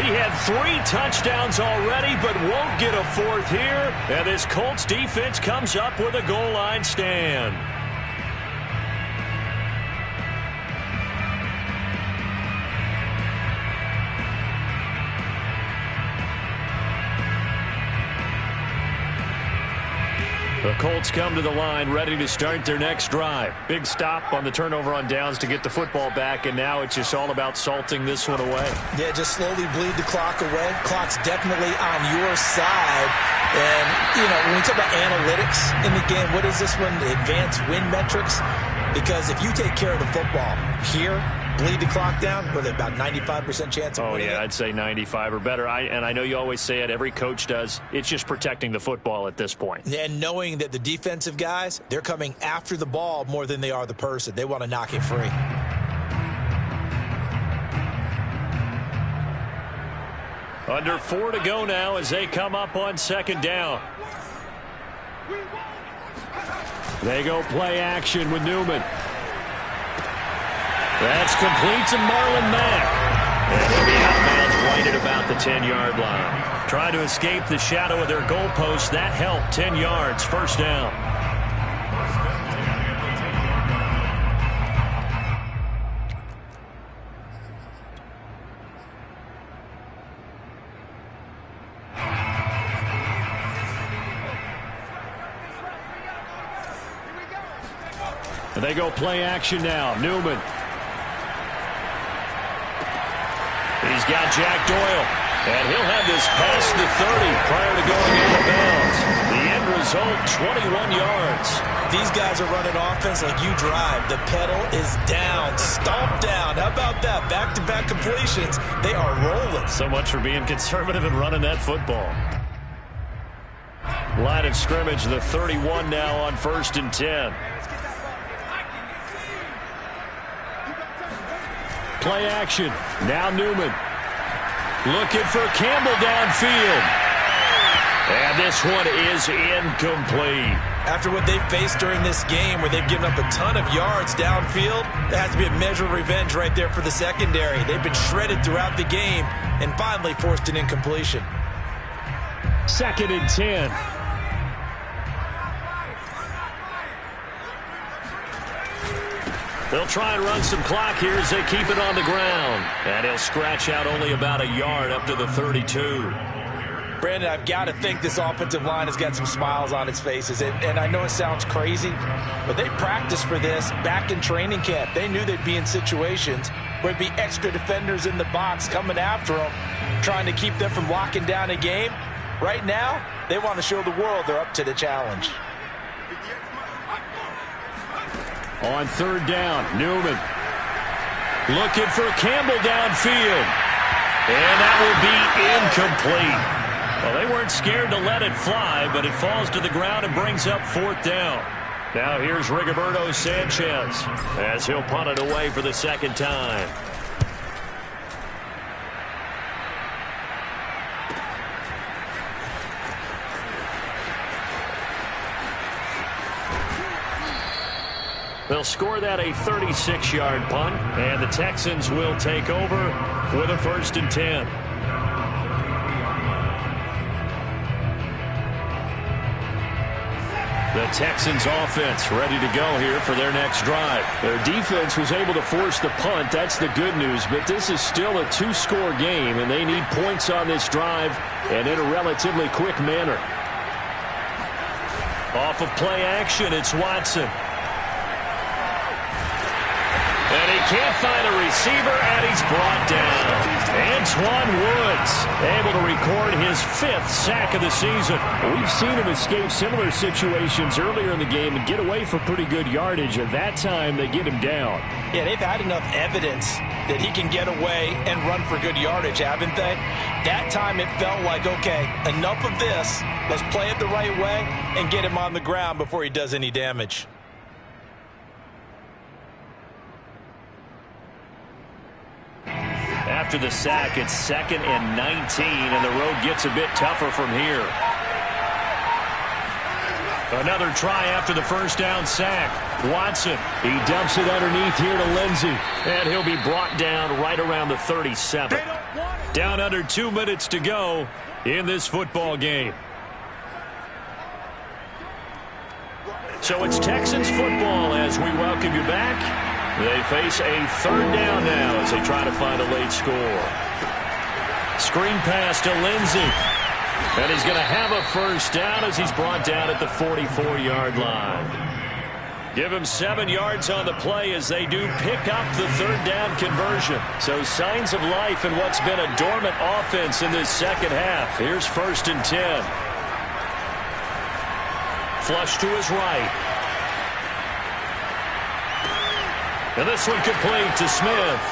He had 3 touchdowns already, but won't get a 4th here. And this Colts defense comes up with a goal line stand. The Colts come to the line, ready to start their next drive. Big stop on the turnover on downs to get the football back, and now it's just all about salting this one away. Yeah, just slowly bleed the clock away. Clock's definitely on your side. And, you know, when we talk about analytics in the game, what is this one? The advanced win metrics? Because if you take care of the football here, bleed the clock down, with about 95% chance of winning it. I'd say 95 or better. And I know you always say it, every coach does. It's just protecting the football at this point. And knowing that the defensive guys, they're coming after the ball more than they are the person. They want to knock it free. Under 4 to go now as they come up on 2nd down. They go play action with Newman. That's complete to Marlon Mack. And he'll be out of bounds right at about the 10-yard line. Trying to escape the shadow of their goalpost. That helped. 10 yards, 1st down. And they go play action now. Newman. He's got Jack Doyle. And he'll have this past the 30 prior to going out of bounds. The end result, 21 yards. These guys are running offense like you drive. The pedal is down, stomped down. How about that? Back-to-back completions. They are rolling. So much for being conservative and running that football. Line of scrimmage, the 31 now on 1st and 10. Play action. Now Newman. Looking for Campbell downfield. And this one is incomplete. After what they've faced during this game where they've given up a ton of yards downfield, that has to be a measure of revenge right there for the secondary. They've been shredded throughout the game and finally forced an incompletion. 2nd and 10. They'll try and run some clock here as they keep it on the ground. And he'll scratch out only about a yard up to the 32. Brandon, I've got to think this offensive line has got some smiles on its faces. And I know it sounds crazy, but they practiced for this back in training camp. They knew they'd be in situations where there'd be extra defenders in the box coming after them, trying to keep them from locking down a game. Right now, they want to show the world they're up to the challenge. On 3rd down, Newman looking for Campbell downfield. And that will be incomplete. Well, they weren't scared to let it fly, but it falls to the ground and brings up 4th down. Now here's Rigoberto Sanchez as he'll punt it away for the 2nd time. They'll score that a 36-yard punt, and the Texans will take over with a 1st and 10. The Texans offense ready to go here for their next drive. Their defense was able to force the punt. That's the good news, but this is still a 2-score game, and they need points on this drive and in a relatively quick manner. Off of play action, it's Watson. And he can't find a receiver, and he's brought down. Antoine Woods able to record his 5th sack of the season. We've seen him escape similar situations earlier in the game and get away for pretty good yardage. At that time, they get him down. Yeah, they've had enough evidence that he can get away and run for good yardage, haven't they? That time it felt like, okay, enough of this. Let's play it the right way and get him on the ground before he does any damage. After the sack, it's 2nd and 19, and the road gets a bit tougher from here. Another try after the 1st down sack. Watson, he dumps it underneath here to Lindsey, and he'll be brought down right around the 37. Down under 2 minutes to go in this football game. So it's Texans football as we welcome you back. They face a 3rd down now as they try to find a late score. Screen pass to Lindsey. And he's going to have a 1st down as he's brought down at the 44-yard line. Give him 7 yards on the play as they do pick up the 3rd down conversion. So signs of life in what's been a dormant offense in this second half. Here's 1st and 10. Flush to his right. And this one complete to Smith.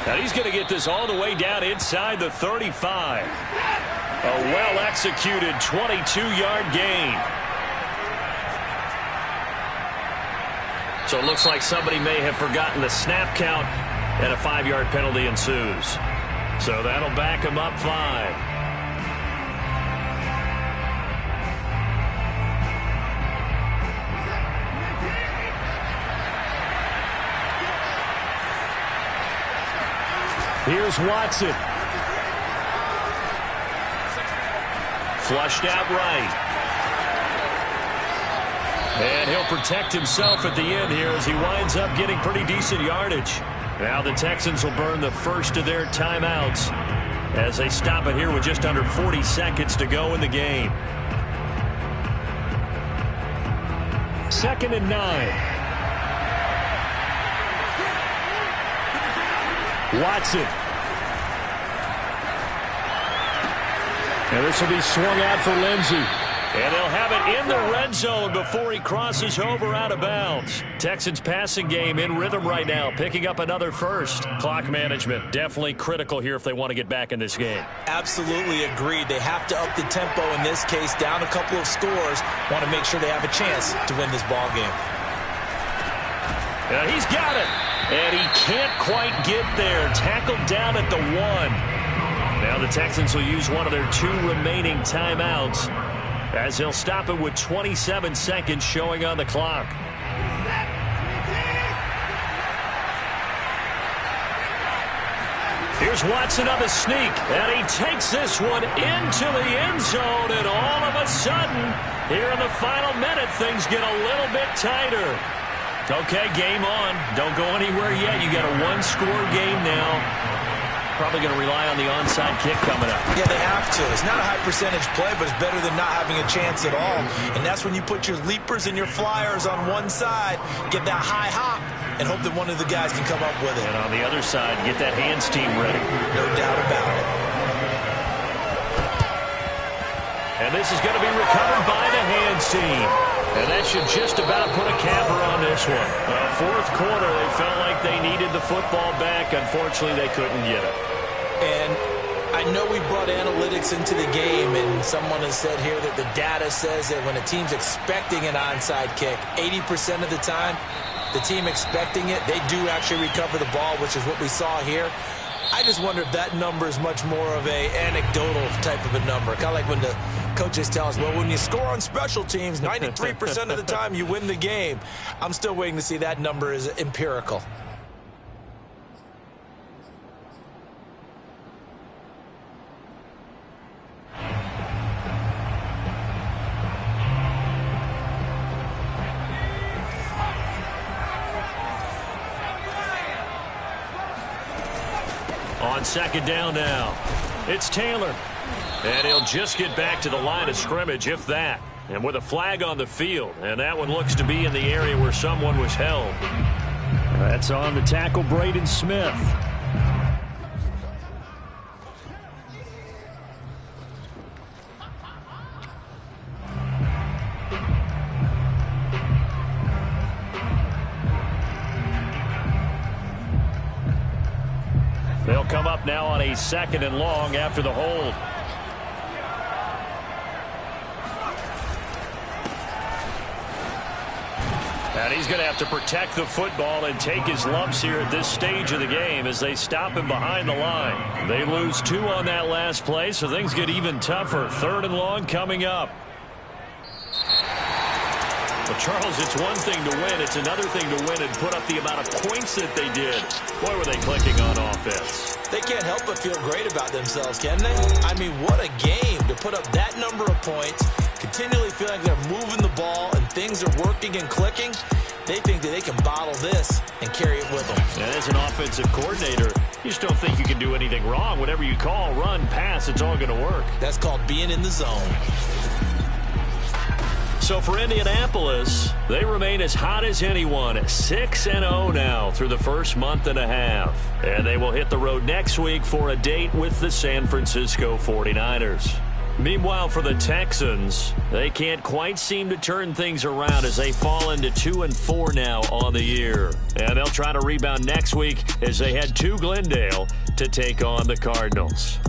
And he's going to get this all the way down inside the 35. A well-executed 22-yard gain. So it looks like somebody may have forgotten the snap count, and a 5-yard penalty ensues. So that'll back him up 5. Here's Watson. Flushed out right. And he'll protect himself at the end here as he winds up getting pretty decent yardage. Now the Texans will burn the 1st of their timeouts as they stop it here with just under 40 seconds to go in the game. 2nd and 9. Watson. And this will be swung out for Lindsey. And they'll have it in the red zone before he crosses over out of bounds. Texans passing game in rhythm right now, picking up another 1st. Clock management definitely critical here if they want to get back in this game. Absolutely agreed. They have to up the tempo in this case, down a couple of scores. Want to make sure they have a chance to win this ball game. He's got it. And he can't quite get there. Tackled down at the 1. Now the Texans will use one of their 2 remaining timeouts as they'll stop it with 27 seconds showing on the clock. Here's Watson on the sneak, and he takes this one into the end zone, and all of a sudden, here in the final minute, things get a little bit tighter. Okay, game on. Don't go anywhere yet. You got a 1-score game now. Probably going to rely on the onside kick coming up. Yeah, they have to. It's not a high percentage play, but it's better than not having a chance at all. And that's when you put your leapers and your flyers on one side, get that high hop, and hope that one of the guys can come up with it. And on the other side, get that hands team ready. No doubt about it. And this is going to be recovered by the hands team. And that should just about put a capper on this one. 4th quarter, they felt like they needed the football back. Unfortunately, they couldn't get it. And I know we brought analytics into the game, and someone has said here that the data says that when a team's expecting an onside kick, 80% of the time, the team expecting it, they do actually recover the ball, which is what we saw here. I just wonder if that number is much more of a anecdotal type of a number. Kind of like when the Coaches tell us, well, when you score on special teams, 93% of the time you win the game. I'm still waiting to see that number is empirical. On second down now, it's Taylor. And he'll just get back to the line of scrimmage, if that. And with a flag on the field, and that one looks to be in the area where someone was held. That's on the tackle, Braden Smith. They'll come up now on a 2nd and long after the hold. And he's going to have to protect the football and take his lumps here at this stage of the game as they stop him behind the line. They lose 2 on that last play, so things get even tougher. 3rd and long coming up. Well, Charles, it's one thing to win. It's another thing to win and put up the amount of points that they did. Boy, were they clicking on offense. They can't help but feel great about themselves, can they? I mean, what a game to put up that number of points, continually feeling they're moving the ball and things are working and clicking. They think that they can bottle this and carry it with them. And as an offensive coordinator, you just don't think you can do anything wrong. Whatever you call, run, pass, it's all going to work. That's called being in the zone. So for Indianapolis, they remain as hot as anyone, 6-0 now through the first month and a half. And they will hit the road next week for a date with the San Francisco 49ers. Meanwhile, for the Texans, they can't quite seem to turn things around as they fall into 2-4 now on the year. And they'll try to rebound next week as they head to Glendale to take on the Cardinals.